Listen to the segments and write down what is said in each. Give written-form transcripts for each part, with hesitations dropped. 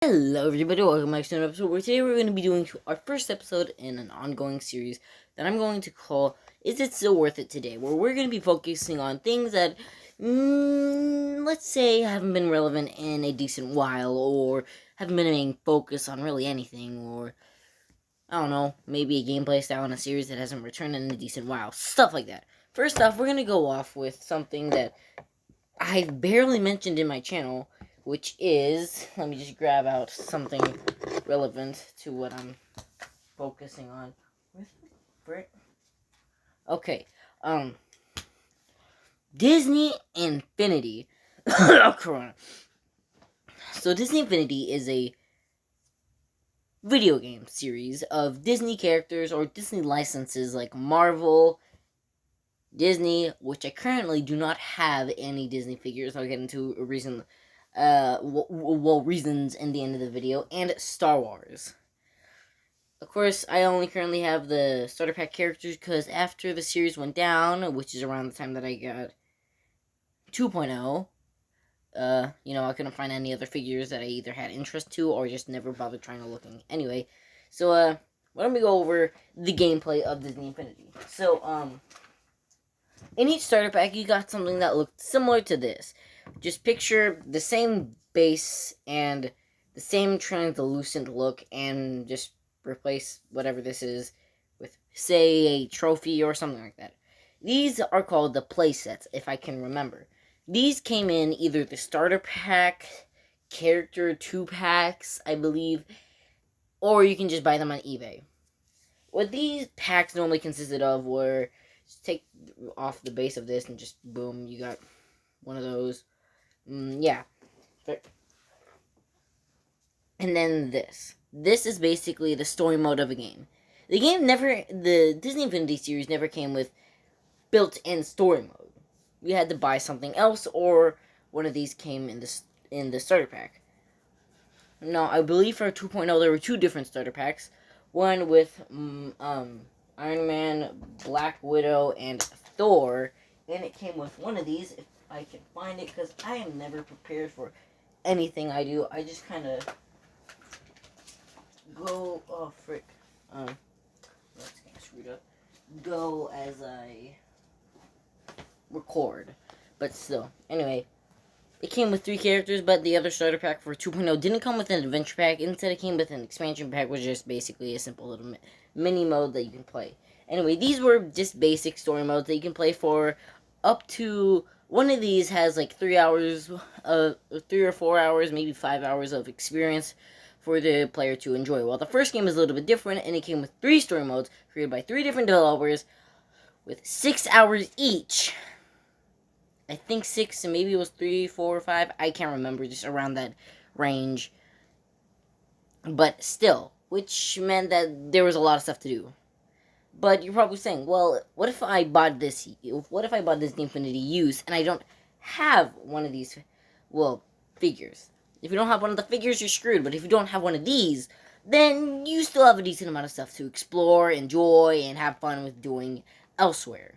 Hello everybody, welcome back to another episode where today we're going to be doing our first episode in an ongoing series that I'm going to call Is It Still Worth It Today? Where we're going to be focusing on things that, let's say, haven't been relevant in a decent while, or haven't been a main focus on really anything, or, I don't know, maybe a gameplay style in a series that hasn't returned in a decent while. Stuff like that. First off, we're going to go off with something that I've barely mentioned in my channel, which is, let me just grab out something relevant to what I'm focusing on. Where's the frick? Okay, Disney Infinity. Oh, Corona. So Disney Infinity is a video game series of Disney characters or Disney licenses like Marvel, Disney, which I currently do not have any Disney figures. I'll get into a reason, reasons in the end of the video, and Star Wars. Of course, I only currently have the starter pack characters because after the series went down, which is around the time that I got 2.0, I couldn't find any other figures that I either had interest to or just never bothered trying to looking. Anyway, so, why don't we go over the gameplay of Disney Infinity. So, in each starter pack, you got something that looked similar to this. Just picture the same base and the same translucent look and just replace whatever this is with, say, a trophy or something like that. These are called the playsets, if I can remember. These came in either the starter pack, character 2-packs, I believe, or you can just buy them on eBay. What these packs normally consisted of were, just take off the base of this and just boom, you got one of those. Yeah. And then this. This is basically the story mode of a game. The Disney Infinity series never came with built-in story mode. You had to buy something else, or one of these came in the starter pack. Now, I believe for 2.0 there were two different starter packs. One with Iron Man, Black Widow, and Thor. And it came with one of these, if I can find it, because I am never prepared for anything I do. I just kind of go, oh frick, that's kind of screwed up, go as I record, but still, anyway, it came with 3 characters, but the other starter pack for 2.0 didn't come with an adventure pack. Instead, it came with an expansion pack, which is just basically a simple little mini mode that you can play. Anyway, these were just basic story modes that you can play for up to, one of these has like 3 hours, 3 or 4 hours, maybe 5 hours of experience for the player to enjoy. Well, the first game is a little bit different, and it came with 3 story modes created by 3 different developers with 6 hours each. I think 6, and maybe it was 3, 4, or 5. I can't remember, just around that range. But still, which meant that there was a lot of stuff to do. But you're probably saying, well, what if I bought this Infinity use and I don't have one of these, figures? If you don't have one of the figures, you're screwed. But if you don't have one of these, then you still have a decent amount of stuff to explore, enjoy, and have fun with doing elsewhere.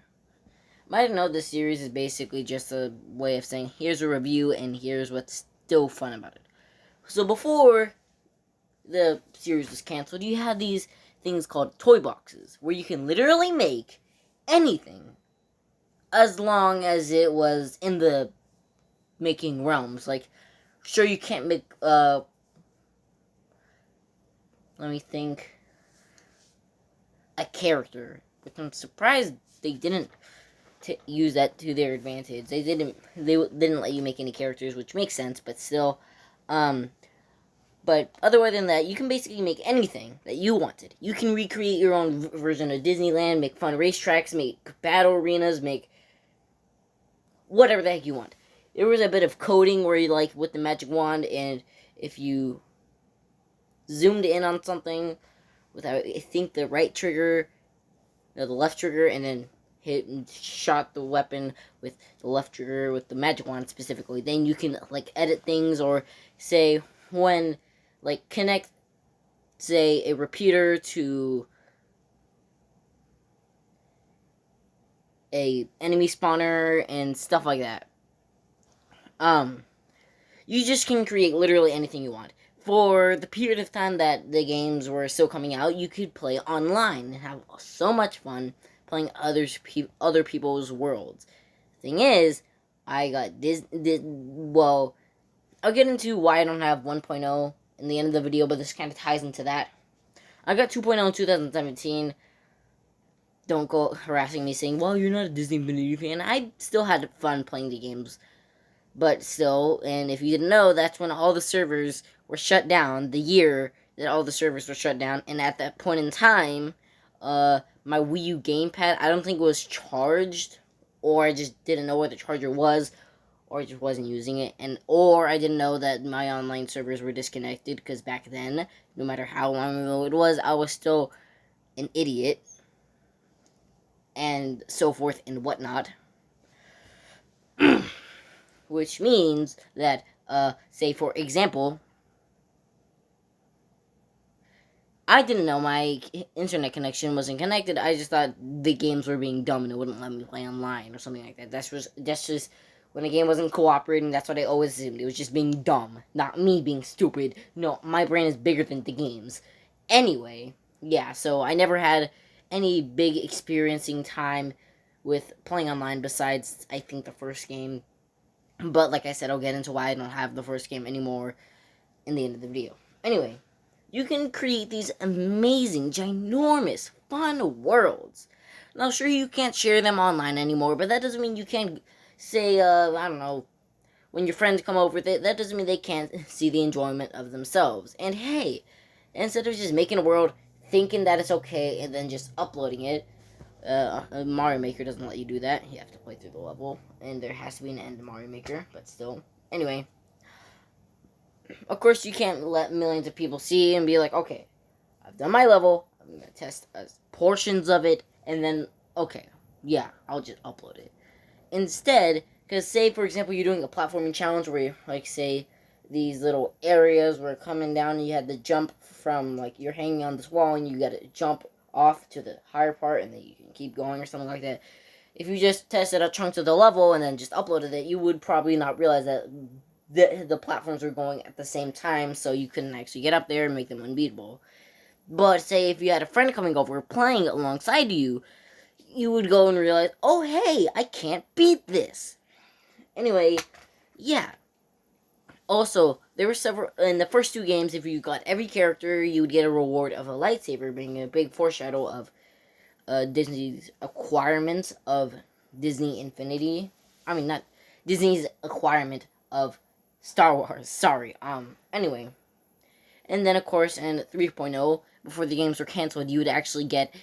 Might know this series is basically just a way of saying, here's a review, and here's what's still fun about it. So before the series was canceled, you had these things called toy boxes, where you can literally make anything, as long as it was in the making realms. Like, sure, you can't make, let me think, a character, which I'm surprised they didn't use that to their advantage. They didn't let you make any characters, which makes sense, but still, but other than that, you can basically make anything that you wanted. You can recreate your own version of Disneyland, make fun racetracks, make battle arenas, make whatever the heck you want. There was a bit of coding where you, like, with the magic wand, and if you zoomed in on something with, I think, the right trigger, no, the left trigger, and then hit and shot the weapon with the left trigger with the magic wand specifically, then you can, like, edit things, or say when, like, connect, say, a repeater to a enemy spawner and stuff like that. You just can create literally anything you want. for the period of time that the games were still coming out, you could play online and have so much fun playing other people's worlds. Thing is, I got well, I'll get into why I don't have 1.0 in the end of the video, but this kind of ties into that. I got 2.0 in 2017. Don't go harassing me saying, well, you're not a Disney Infinity fan. I still had fun playing the games. But still, and if you didn't know, that's when all the servers were shut down, the year that all the servers were shut down. And at that point in time, my Wii U gamepad, I don't think it was charged, or I just didn't know where the charger was, or I just wasn't using it, or I didn't know that my online servers were disconnected, because back then, no matter how long ago it was, I was still an idiot, and so forth and whatnot. Which means that, say for example, I didn't know my internet connection wasn't connected. I just thought the games were being dumb and it wouldn't let me play online or something like that. That's just when a game wasn't cooperating. That's what I always assumed. It was just being dumb, not me being stupid. No, my brain is bigger than the games. Anyway, yeah. So I never had any big experiencing time with playing online besides I think the first game. But like I said, I'll get into why I don't have the first game anymore in the end of the video. Anyway, you can create these amazing, ginormous, fun worlds. Now, sure, you can't share them online anymore, but that doesn't mean you can't say, I don't know, when your friends come over, that doesn't mean they can't see the enjoyment of themselves. And hey, instead of just making a world, thinking that it's okay, and then just uploading it, Mario Maker doesn't let you do that. You have to play through the level, and there has to be an end to Mario Maker, but still. Anyway, of course, you can't let millions of people see and be like, okay, I've done my level, I'm going to test portions of it, and then, okay, yeah, I'll just upload it. Instead, because say, for example, you're doing a platforming challenge where you, like, say, these little areas where coming down and you had to jump from, like, you're hanging on this wall and you got to jump off to the higher part and then you can keep going or something like that. If you just tested a chunk of the level and then just uploaded it, you would probably not realize that the platforms were going at the same time, so you couldn't actually get up there and make them unbeatable. But say if you had a friend coming over playing alongside you, you would go and realize, oh hey, I can't beat this. Anyway, yeah. Also, there were several in the first two games. If you got every character, you would get a reward of a lightsaber, being a big foreshadow of Disney's acquirements of Disney Infinity. I mean, not Disney's acquirement of Star Wars. Sorry. Anyway, and then of course in 3.0, before the games were canceled, you would actually get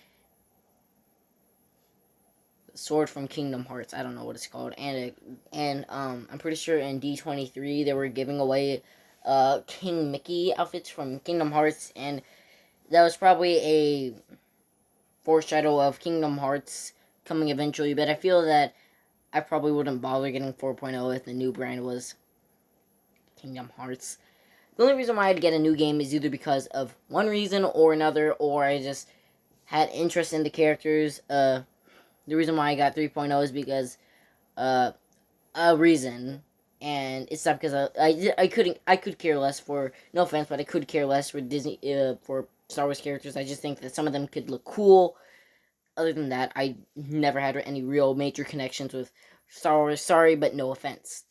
Sword from Kingdom Hearts. I don't know what it's called, and I'm pretty sure in D23 they were giving away King Mickey outfits from Kingdom Hearts, and that was probably a foreshadow of Kingdom Hearts coming eventually. But I feel that I probably wouldn't bother getting 4.0 if the new brand was Kingdom Hearts. The only reason why I'd get a new game is either because of one reason or another, or I just had interest in the characters. The reason why I got 3.0 is because a reason, and it's not because I could care less for, no offense, but I could care less for Disney for Star Wars characters. I just think that some of them could look cool. Other than that, I never had any real major connections with Star Wars. Sorry, but no offense.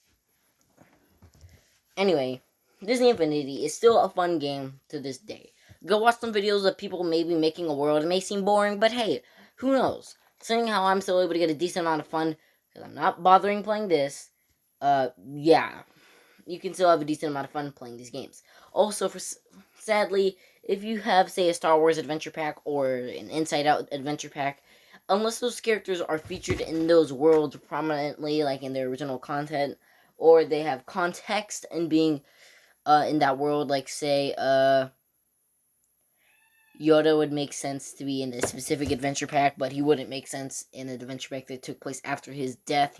Anyway, Disney Infinity is still a fun game to this day. Go watch some videos of people maybe making a world. It may seem boring, but hey, who knows? Seeing how I'm still able to get a decent amount of fun because I'm not bothering playing this, yeah, you can still have a decent amount of fun playing these games. Also, sadly, if you have, say, a Star Wars adventure pack or an Inside Out adventure pack, unless those characters are featured in those worlds prominently, like in their original content, or they have context in being in that world, like say Yoda would make sense to be in a specific adventure pack, but he wouldn't make sense in an adventure pack that took place after his death.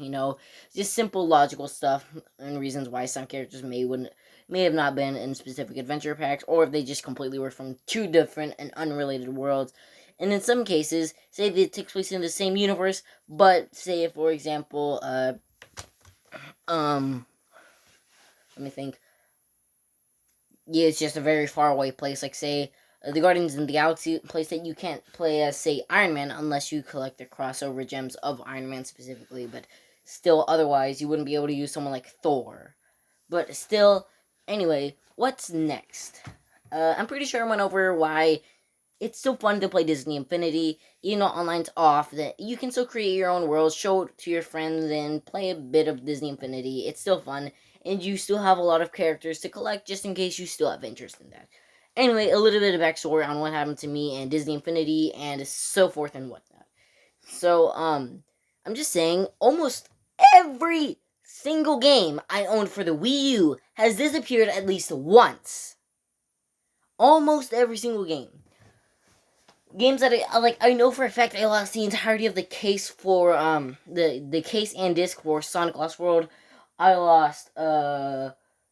Just simple logical stuff and reasons why some characters may have not been in specific adventure packs, or if they just completely were from two different and unrelated worlds. And in some cases, say that it takes place in the same universe, but say if, for example, let me think. yeah, it's just a very far away place. Like, say, the Guardians in the Galaxy place that you can't play as, say, Iron Man unless you collect the crossover gems of Iron Man specifically. But still, otherwise, you wouldn't be able to use someone like Thor. But still, anyway, what's next? I'm pretty sure I went over why it's still fun to play Disney Infinity, even though online's off. That you can still create your own world, show it to your friends, and play a bit of Disney Infinity. It's still fun, and you still have a lot of characters to collect, just in case you still have interest in that. Anyway, a little bit of backstory on what happened to me and Disney Infinity, and so forth and whatnot. So, I'm just saying, almost every single game I owned for the Wii U has disappeared at least once. Almost every single game. Games that I know for a fact I lost the entirety of the case for the case and disc for Sonic Lost World. I lost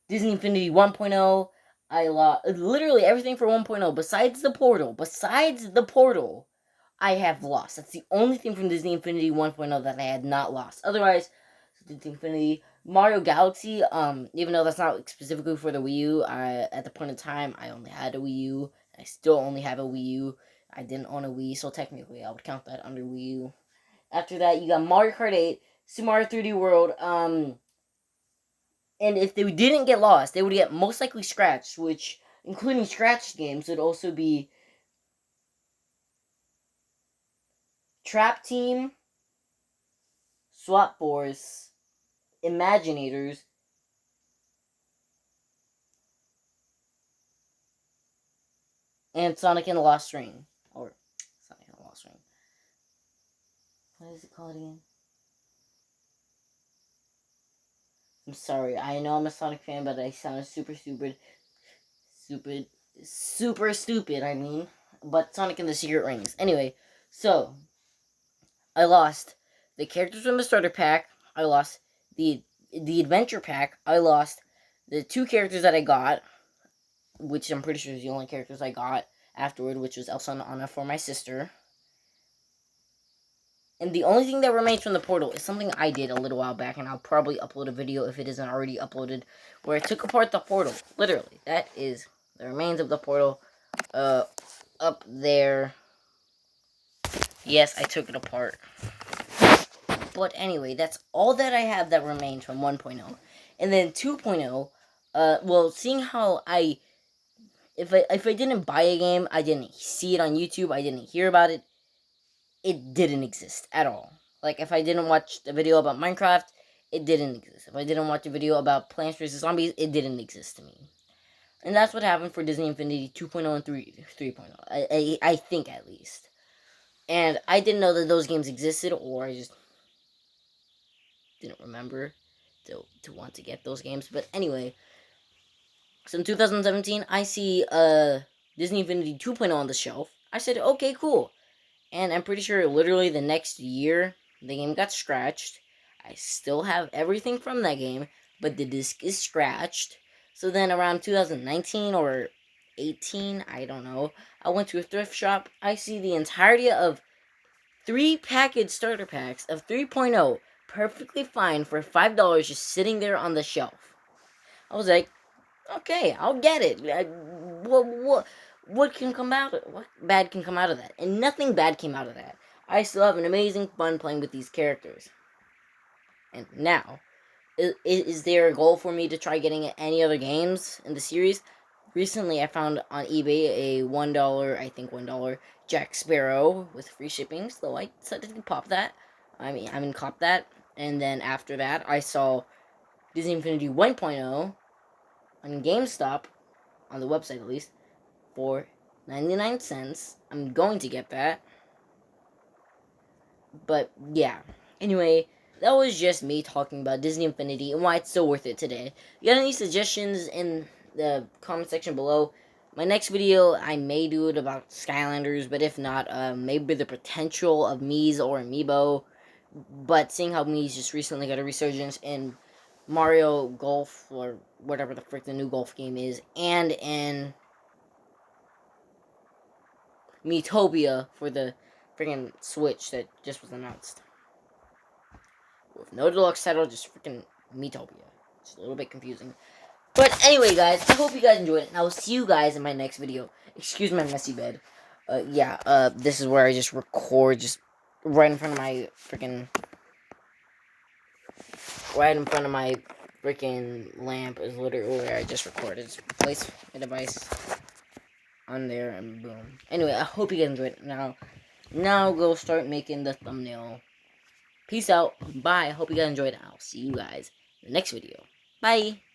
Disney Infinity 1.0. I lost literally everything for 1.0 besides the portal. Besides the portal, I have lost. That's the only thing from Disney Infinity 1.0 that I had not lost. Otherwise, Disney Infinity, Mario Galaxy, even though that's not specifically for the Wii U, at the point in time I only had a Wii U. I still only have a Wii U. I didn't own a Wii, so technically I would count that under Wii U. After that, you got Mario Kart 8, Super Mario 3D World, and if they didn't get lost, they would get most likely scratched, which, including scratched games, would also be Trap Team, Swap Force, Imaginators, and Sonic and the Lost Ring. Or, Sonic and the Lost Ring. What is it called again? I'm sorry, I know I'm a Sonic fan, but I sound super stupid. Super stupid, I mean. But Sonic and the Secret Rings. Anyway, so, I lost the characters from the starter pack. I lost the adventure pack. I lost the two characters that I got, which I'm pretty sure is the only characters I got afterward, which was Elsa and Anna for my sister. And the only thing that remains from the portal is something I did a little while back, and I'll probably upload a video if it isn't already uploaded, where I took apart the portal. Literally, that is the remains of the portal, up there. Yes, I took it apart. But anyway, that's all that I have that remains from 1.0. And then 2.0, well, seeing how if I didn't buy a game, I didn't see it on YouTube, I didn't hear about it, it didn't exist at all. Like, if I didn't watch the video about Minecraft, it didn't exist. If I didn't watch a video about Plants vs. Zombies, it didn't exist to me. And that's what happened for Disney Infinity 2.0 and 3.0. I think, at least. And I didn't know that those games existed, or I just didn't remember to want to get those games. But anyway, so in 2017, I see Disney Infinity 2.0 on the shelf. I said, okay, cool. And I'm pretty sure literally the next year, the game got scratched. I still have everything from that game, but the disc is scratched. So then around 2019 or 18, I don't know, I went to a thrift shop. I see the entirety of 3 packaged starter packs of 3.0 perfectly fine for $5 just sitting there on the shelf. I was like, okay, I'll get it. What can come out? What bad can come out of that? And nothing bad came out of that. I still have an amazing fun playing with these characters. And now, is there a goal for me to try getting any other games in the series? Recently, I found on eBay a $1, I think $1 Jack Sparrow with free shipping. So I decided to pop that. I mean, cop that. And then after that, I saw Disney Infinity 1.0 on GameStop, on the website at least, for 99 cents. I'm going to get that. But yeah. Anyway, that was just me talking about Disney Infinity and why it's so worth it today. You got any suggestions in the comment section below? My next video, I may do it about Skylanders, but if not, maybe the potential of Mii's or Amiibo. But seeing how Mii's just recently got a resurgence in Mario Golf, or whatever the frick the new golf game is, and in Miitopia for the freaking Switch that just was announced. With no deluxe title, just freaking Miitopia. It's a little bit confusing. But anyway, guys, I hope you guys enjoyed it, and I will see you guys in my next video. Excuse my messy bed. This is where I just record, just right in front of my freaking, lamp is literally where I just recorded. Just place my device on there, and boom. Anyway, I hope you guys enjoyed it. Now go start making the thumbnail. Peace out. Bye. I hope you guys enjoyed it. I'll see you guys in the next video. Bye.